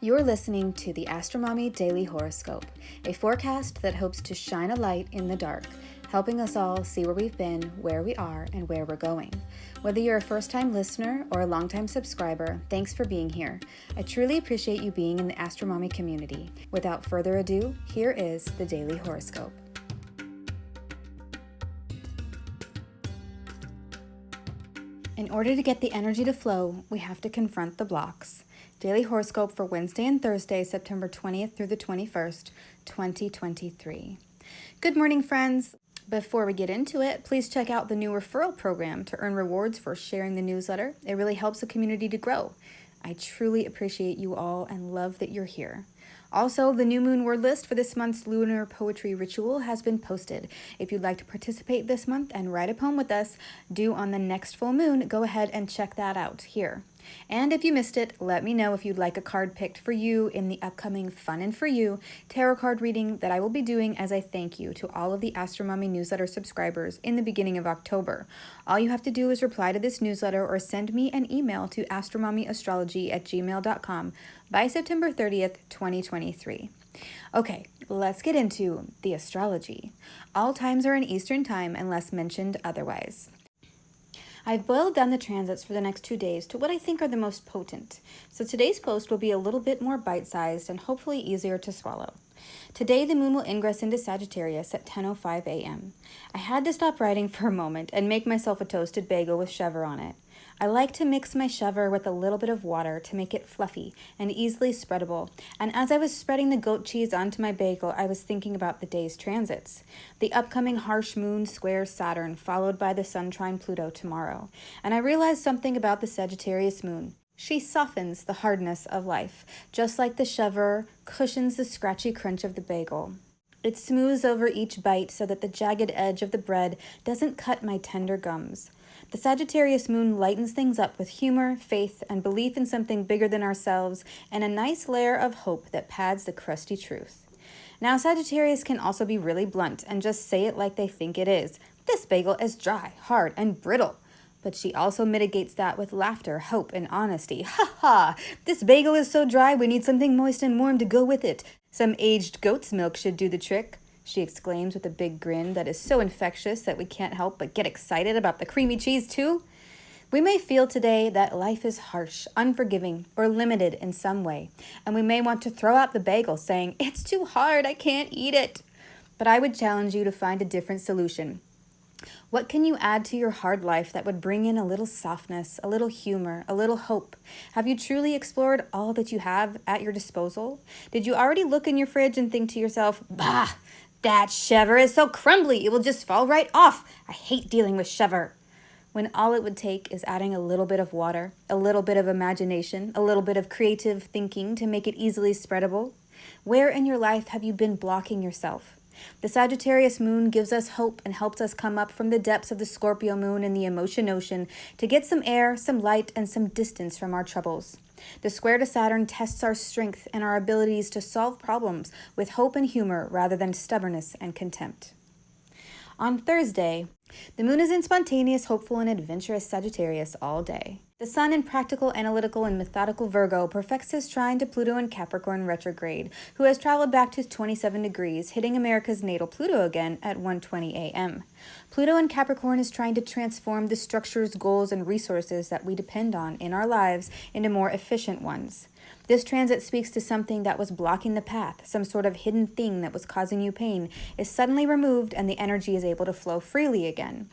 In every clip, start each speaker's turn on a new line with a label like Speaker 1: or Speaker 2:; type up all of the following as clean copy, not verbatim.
Speaker 1: You're listening to the AstroMommy Daily Horoscope, a forecast that hopes to shine a light in the dark, helping us all see where we've been, where we are, and where we're going. Whether you're a first-time listener or a long-time subscriber, thanks for being here. I truly appreciate you being in the AstroMommy community. Without further ado, here is the Daily Horoscope. In order to get the energy to flow, we have to confront the blocks. Daily Horoscope for Wednesday and Thursday, September 20th through the 21st, 2023. Good morning, friends. Before we get into it, please check out the new referral program to earn rewards for sharing the newsletter. It really helps the community to grow. I truly appreciate you all and love that you're here. Also, the new moon word list for this month's lunar poetry ritual has been posted. If you'd like to participate this month and write a poem with us, due on the next full moon, go ahead and check that out here. And if you missed it, let me know if you'd like a card picked for you in the upcoming Fun and For You tarot card reading that I will be doing as a thank you to all of the AstroMommy Newsletter subscribers in the beginning of October. All you have to do is reply to this newsletter or send me an email to astromommyastrology@gmail.com by September 30th, 2023. Okay, let's get into the astrology. All times are in Eastern Time unless mentioned otherwise. I've boiled down the transits for the next 2 days to what I think are the most potent, so today's post will be a little bit more bite-sized and hopefully easier to swallow. Today, the moon will ingress into Sagittarius at 10:05 a.m. I had to stop writing for a moment and make myself a toasted bagel with chèvre on it. I like to mix my chèvre with a little bit of water to make it fluffy and easily spreadable, and as I was spreading the goat cheese onto my bagel, I was thinking about the day's transits. The upcoming harsh moon squares Saturn, followed by the sun trine Pluto tomorrow, and I realized something about the Sagittarius moon. She softens the hardness of life, just like the chèvre cushions the scratchy crunch of the bagel. It smooths over each bite so that the jagged edge of the bread doesn't cut my tender gums. The Sagittarius moon lightens things up with humor, faith, and belief in something bigger than ourselves, and a nice layer of hope that pads the crusty truth. Now, Sagittarius can also be really blunt and just say it like they think it is. This bagel is dry, hard, and brittle. But she also mitigates that with laughter, hope, and honesty. Ha ha! This bagel is so dry, we need something moist and warm to go with it. Some aged goat's milk should do the trick, she exclaims with a big grin that is so infectious that we can't help but get excited about the creamy cheese too. We may feel today that life is harsh, unforgiving, or limited in some way, and we may want to throw out the bagel saying, "It's too hard, I can't eat it." But I would challenge you to find a different solution. What can you add to your hard life that would bring in a little softness, a little humor, a little hope? Have you truly explored all that you have at your disposal? Did you already look in your fridge and think to yourself, "Bah, that chèvre is so crumbly, it will just fall right off. I hate dealing with chèvre." When all it would take is adding a little bit of water, a little bit of imagination, a little bit of creative thinking to make it easily spreadable. Where in your life have you been blocking yourself? The Sagittarius moon gives us hope and helps us come up from the depths of the Scorpio moon and the emotion ocean to get some air, some light, and some distance from our troubles. The square to Saturn tests our strength and our abilities to solve problems with hope and humor rather than stubbornness and contempt. On Thursday, the moon is in spontaneous, hopeful, and adventurous Sagittarius all day. The sun in practical, analytical, and methodical Virgo perfects his trine to Pluto in Capricorn retrograde, who has traveled back to 27 degrees, hitting America's natal Pluto again at 1:20 a.m. Pluto in Capricorn is trying to transform the structures, goals, and resources that we depend on in our lives into more efficient ones. This transit speaks to something that was blocking the path, some sort of hidden thing that was causing you pain is suddenly removed and the energy is able to flow freely again.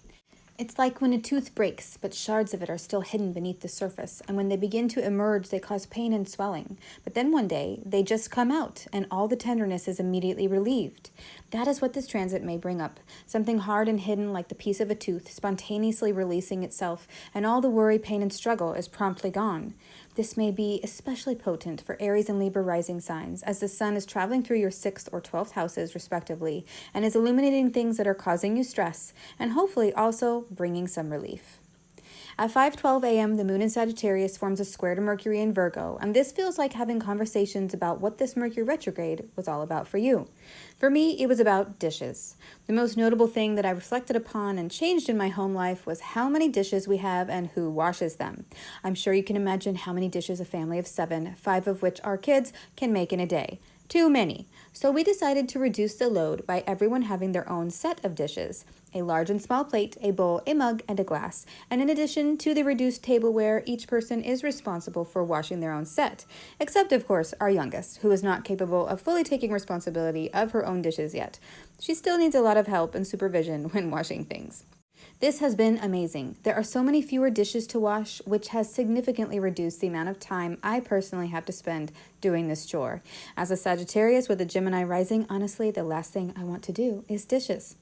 Speaker 1: It's like when a tooth breaks, but shards of it are still hidden beneath the surface, and when they begin to emerge, they cause pain and swelling. But then one day, they just come out, and all the tenderness is immediately relieved. That is what this transit may bring up, something hard and hidden like the piece of a tooth, spontaneously releasing itself, and all the worry, pain, and struggle is promptly gone. This may be especially potent for Aries and Libra rising signs, as the sun is traveling through your 6th or 12th houses, respectively, and is illuminating things that are causing you stress, and hopefully also bringing some relief. At 5:12 a.m., the moon in Sagittarius forms a square to Mercury in Virgo, and this feels like having conversations about what this Mercury retrograde was all about for you. For me, it was about dishes. The most notable thing that I reflected upon and changed in my home life was how many dishes we have and who washes them. I'm sure you can imagine how many dishes a family of 7, 5 of which are kids, can make in a day. Too many. So we decided to reduce the load by everyone having their own set of dishes. A large and small plate, a bowl, a mug, and a glass. And in addition to the reduced tableware, each person is responsible for washing their own set. Except, of course, our youngest, who is not capable of fully taking responsibility of her own dishes yet. She still needs a lot of help and supervision when washing things. This has been amazing. There are so many fewer dishes to wash, which has significantly reduced the amount of time I personally have to spend doing this chore. As a Sagittarius with a Gemini rising, honestly, the last thing I want to do is dishes.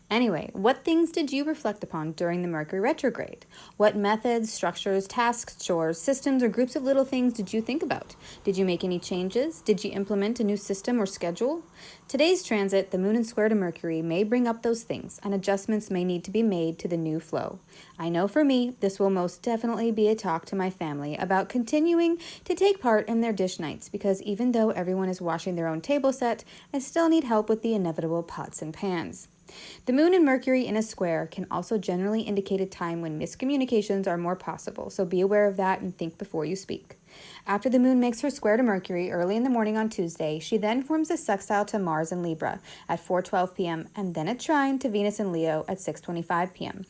Speaker 1: Anyway, what things did you reflect upon during the Mercury retrograde? What methods, structures, tasks, chores, systems, or groups of little things did you think about? Did you make any changes? Did you implement a new system or schedule? Today's transit, the moon in square to Mercury, may bring up those things, and adjustments may need to be made to the new flow. I know for me, this will most definitely be a talk to my family about continuing to take part in their dish nights, because even though everyone is washing their own table set, I still need help with the inevitable pots and pans. The moon and Mercury in a square can also generally indicate a time when miscommunications are more possible, so be aware of that and think before you speak. After the moon makes her square to Mercury early in the morning on Tuesday, she then forms a sextile to Mars in Libra at 4:12 p.m. and then a trine to Venus in Leo at 6:25 p.m.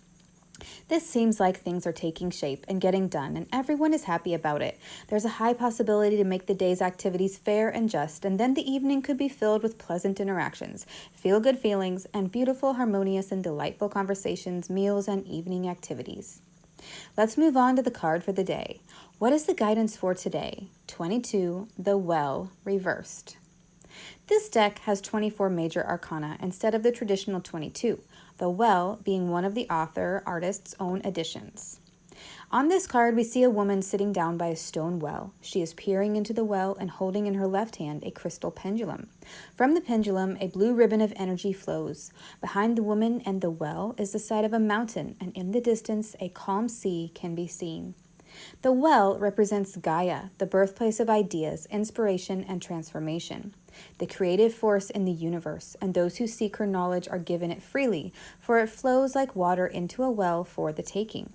Speaker 1: This seems like things are taking shape and getting done, and everyone is happy about it. There's a high possibility to make the day's activities fair and just, and then the evening could be filled with pleasant interactions, feel-good feelings, and beautiful, harmonious, and delightful conversations, meals, and evening activities. Let's move on to the card for the day. What is the guidance for today? 22, the Well, reversed. This deck has 24 major arcana instead of the traditional 22, the Well being one of the artist's own additions. On this card, we see a woman sitting down by a stone well. She is peering into the well and holding in her left hand a crystal pendulum. From the pendulum, a blue ribbon of energy flows. Behind the woman and the well is the side of a mountain, and in the distance, a calm sea can be seen. The well represents Gaia, the birthplace of ideas, inspiration, and transformation, the creative force in the universe, and those who seek her knowledge are given it freely, for it flows like water into a well for the taking.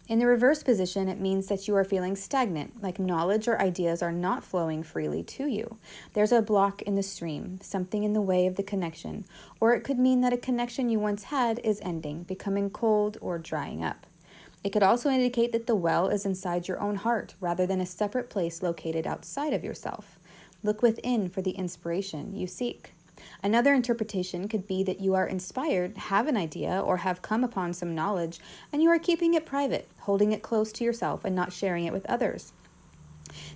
Speaker 1: In the reverse position, it means that you are feeling stagnant, like knowledge or ideas are not flowing freely to you. There's a block in the stream, something in the way of the connection, or it could mean that a connection you once had is ending, becoming cold or drying up. It could also indicate that the well is inside your own heart, rather than a separate place located outside of yourself. Look within for the inspiration you seek. Another interpretation could be that you are inspired, have an idea, or have come upon some knowledge, and you are keeping it private, holding it close to yourself and not sharing it with others.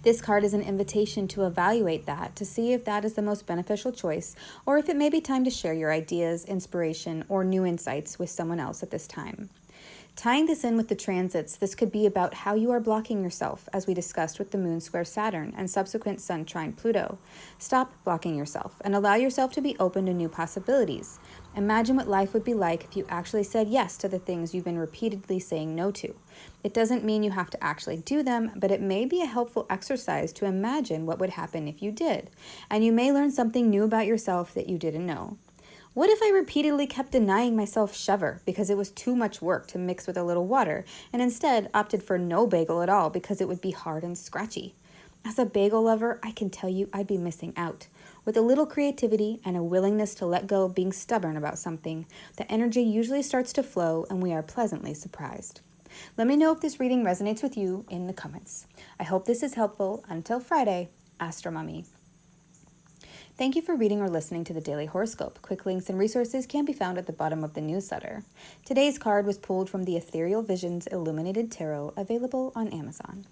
Speaker 1: This card is an invitation to evaluate that, to see if that is the most beneficial choice, or if it may be time to share your ideas, inspiration, or new insights with someone else at this time. Tying this in with the transits, this could be about how you are blocking yourself, as we discussed with the moon square Saturn and subsequent sun trine Pluto. Stop blocking yourself and allow yourself to be open to new possibilities. Imagine what life would be like if you actually said yes to the things you've been repeatedly saying no to. It doesn't mean you have to actually do them, but it may be a helpful exercise to imagine what would happen if you did. And you may learn something new about yourself that you didn't know. What if I repeatedly kept denying myself chèvre because it was too much work to mix with a little water, and instead opted for no bagel at all because it would be hard and scratchy? As a bagel lover, I can tell you I'd be missing out. With a little creativity and a willingness to let go of being stubborn about something, the energy usually starts to flow and we are pleasantly surprised. Let me know if this reading resonates with you in the comments. I hope this is helpful. Until Friday, AstroMommy. Thank you for reading or listening to the Daily Horoscope. Quick links and resources can be found at the bottom of the newsletter. Today's card was pulled from the Ethereal Visions Illuminated Tarot, available on Amazon.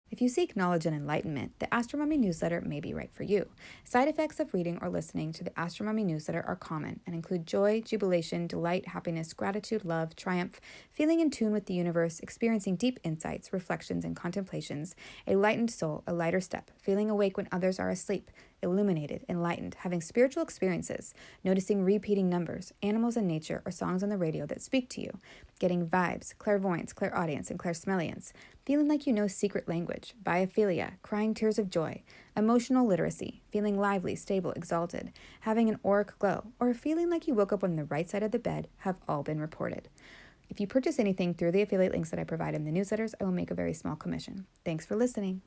Speaker 1: If you seek knowledge and enlightenment, the AstroMommy Newsletter may be right for you. Side effects of reading or listening to the AstroMommy Newsletter are common and include joy, jubilation, delight, happiness, gratitude, love, triumph, feeling in tune with the universe, experiencing deep insights, reflections, and contemplations, a lightened soul, a lighter step, feeling awake when others are asleep, illuminated, enlightened, having spiritual experiences, noticing repeating numbers, animals in nature, or songs on the radio that speak to you, getting vibes, clairvoyance, clairaudience, and clairsmelliance, feeling like you know secret language, biophilia, crying tears of joy, emotional literacy, feeling lively, stable, exalted, having an auric glow, or feeling like you woke up on the right side of the bed have all been reported. If you purchase anything through the affiliate links that I provide in the newsletters, I will make a very small commission. Thanks for listening.